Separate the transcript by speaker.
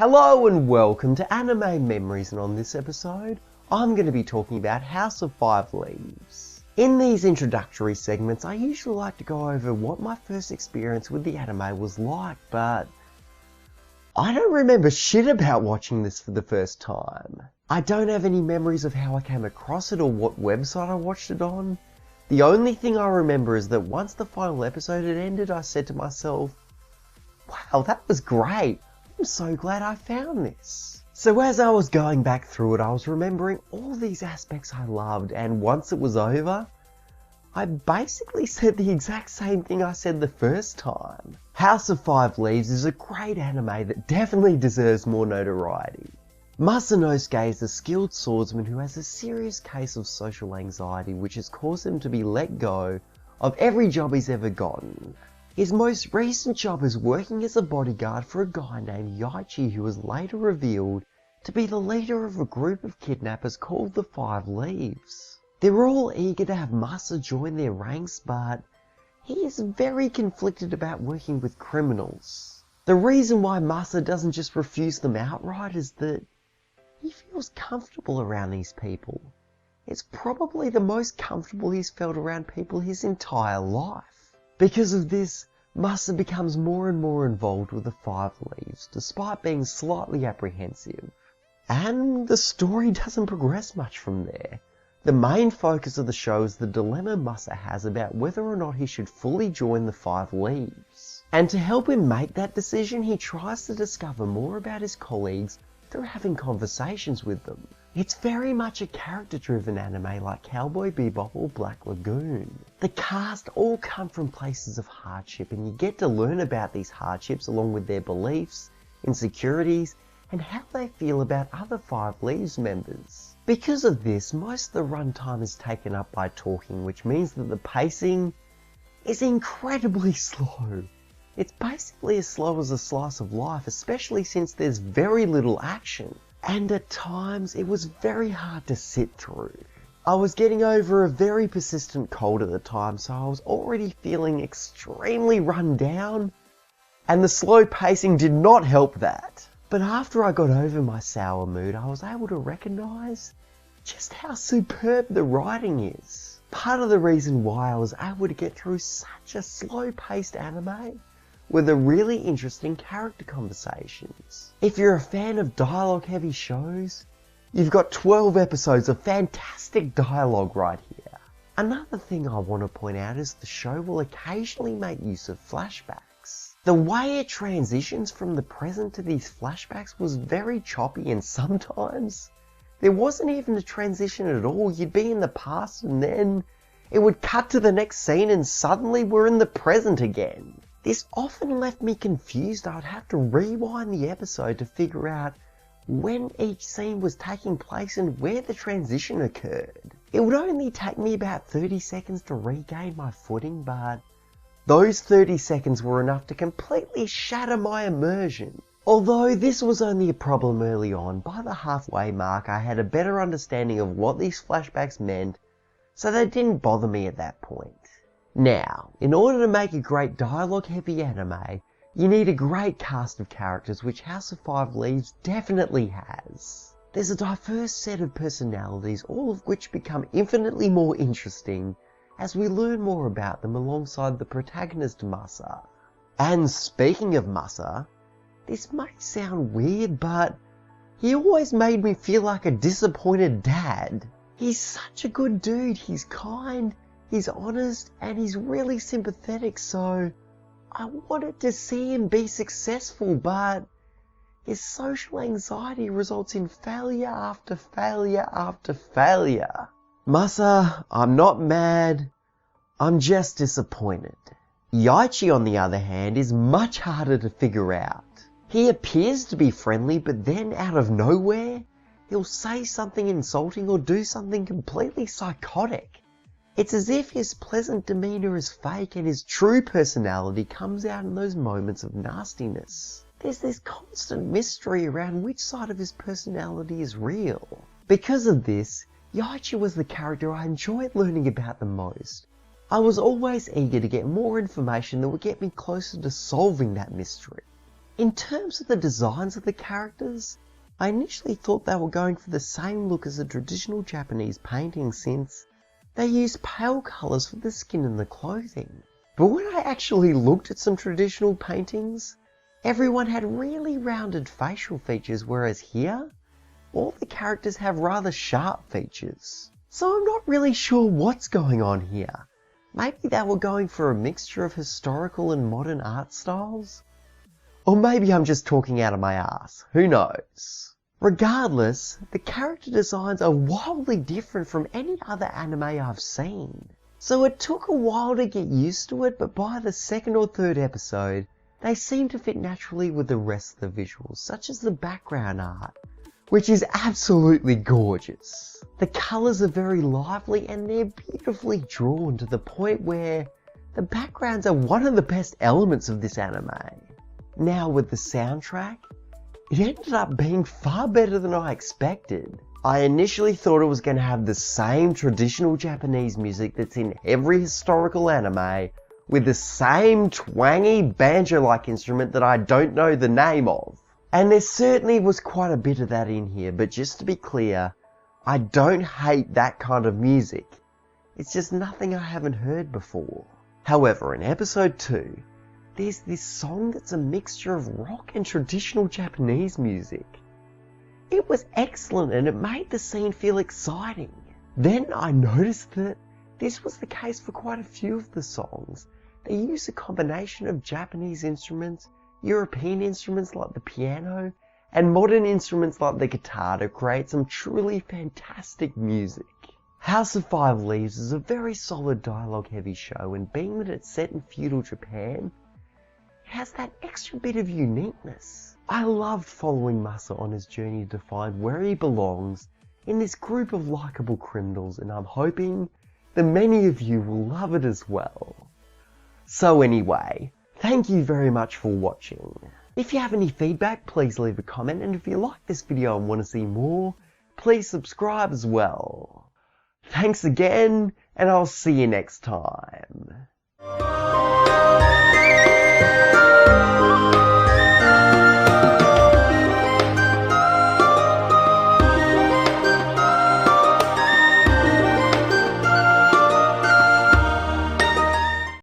Speaker 1: Hello and welcome to Anime Memories, and on this episode, I'm going to be talking about House of Five Leaves. In these introductory segments, I usually like to go over what my first experience with the anime was like, but I don't remember shit about watching this for the first time. I don't have any memories of how I came across it or what website I watched it on. The only thing I remember is that once the final episode had ended, I said to myself, wow, that was great. I'm so glad I found this. So as I was going back through it, I was remembering all these aspects I loved, and once it was over, I basically said the exact same thing I said the first time. House of Five Leaves is a great anime that definitely deserves more notoriety. Masanosuke is a skilled swordsman who has a serious case of social anxiety which has caused him to be let go of every job he's ever gotten. His most recent job is working as a bodyguard for a guy named Yaichi, who was later revealed to be the leader of a group of kidnappers called the Five Leaves. They're all eager to have Masa join their ranks, but he is very conflicted about working with criminals. The reason why Masa doesn't just refuse them outright is that he feels comfortable around these people. It's probably the most comfortable he's felt around people his entire life. Because of this, Masa becomes more and more involved with the Five Leaves, despite being slightly apprehensive. And the story doesn't progress much from there. The main focus of the show is the dilemma Masa has about whether or not he should fully join the Five Leaves. And to help him make that decision, he tries to discover more about his colleagues through having conversations with them. It's very much a character-driven anime like Cowboy Bebop or Black Lagoon. The cast all come from places of hardship, and you get to learn about these hardships along with their beliefs, insecurities, and how they feel about other Five Leaves members. Because of this, most of the runtime is taken up by talking, which means that the pacing is incredibly slow. It's basically as slow as a slice of life, especially since there's very little action. And at times, it was very hard to sit through. I was getting over a very persistent cold at the time, so I was already feeling extremely run down, and the slow pacing did not help that. But after I got over my sour mood, I was able to recognise just how superb the writing is. Part of the reason why I was able to get through such a slow-paced anime were the really interesting character conversations. If you're a fan of dialogue-heavy shows, you've got 12 episodes of fantastic dialogue right here. Another thing I want to point out is the show will occasionally make use of flashbacks. The way it transitions from the present to these flashbacks was very choppy, and sometimes there wasn't even a transition at all. You'd be in the past and then it would cut to the next scene and suddenly we're in the present again. This often left me confused. I would have to rewind the episode to figure out when each scene was taking place and where the transition occurred. It would only take me about 30 seconds to regain my footing, but those 30 seconds were enough to completely shatter my immersion. Although this was only a problem early on, by the halfway mark I had a better understanding of what these flashbacks meant, so they didn't bother me at that point. Now, in order to make a great dialogue-heavy anime, you need a great cast of characters, which House of Five Leaves definitely has. There's a diverse set of personalities, all of which become infinitely more interesting as we learn more about them alongside the protagonist Masa. And speaking of Masa, this may sound weird, but he always made me feel like a disappointed dad. He's such a good dude, he's kind, he's honest, and he's really sympathetic, so I wanted to see him be successful, but his social anxiety results in failure after failure after failure. Masa, I'm not mad, I'm just disappointed. Yaichi, on the other hand, is much harder to figure out. He appears to be friendly, but then out of nowhere, he'll say something insulting or do something completely psychotic. It's as if his pleasant demeanour is fake and his true personality comes out in those moments of nastiness. There's this constant mystery around which side of his personality is real. Because of this, Yaichi was the character I enjoyed learning about the most. I was always eager to get more information that would get me closer to solving that mystery. In terms of the designs of the characters, I initially thought they were going for the same look as a traditional Japanese painting since they use pale colours for the skin and the clothing. But when I actually looked at some traditional paintings, everyone had really rounded facial features, whereas here, all the characters have rather sharp features. So I'm not really sure what's going on here. Maybe they were going for a mixture of historical and modern art styles? Or maybe I'm just talking out of my ass, who knows? Regardless, the character designs are wildly different from any other anime I've seen. So it took a while to get used to it, but by the second or third episode, they seem to fit naturally with the rest of the visuals, such as the background art, which is absolutely gorgeous. The colours are very lively and they're beautifully drawn to the point where the backgrounds are one of the best elements of this anime. Now with the soundtrack, it ended up being far better than I expected. I initially thought it was going to have the same traditional Japanese music that's in every historical anime, with the same twangy banjo-like instrument that I don't know the name of. And there certainly was quite a bit of that in here, but just to be clear, I don't hate that kind of music. It's just nothing I haven't heard before. However, in episode 2, there's this song that's a mixture of rock and traditional Japanese music. It was excellent and it made the scene feel exciting. Then I noticed that this was the case for quite a few of the songs. They use a combination of Japanese instruments, European instruments like the piano, and modern instruments like the guitar to create some truly fantastic music. House of Five Leaves is a very solid dialogue heavy show, and being that it's set in feudal Japan, it has that extra bit of uniqueness. I loved following Masa on his journey to find where he belongs in this group of likeable criminals, and I'm hoping that many of you will love it as well. So anyway, thank you very much for watching. If you have any feedback, please leave a comment, and if you like this video and want to see more, please subscribe as well. Thanks again, and I'll see you next time.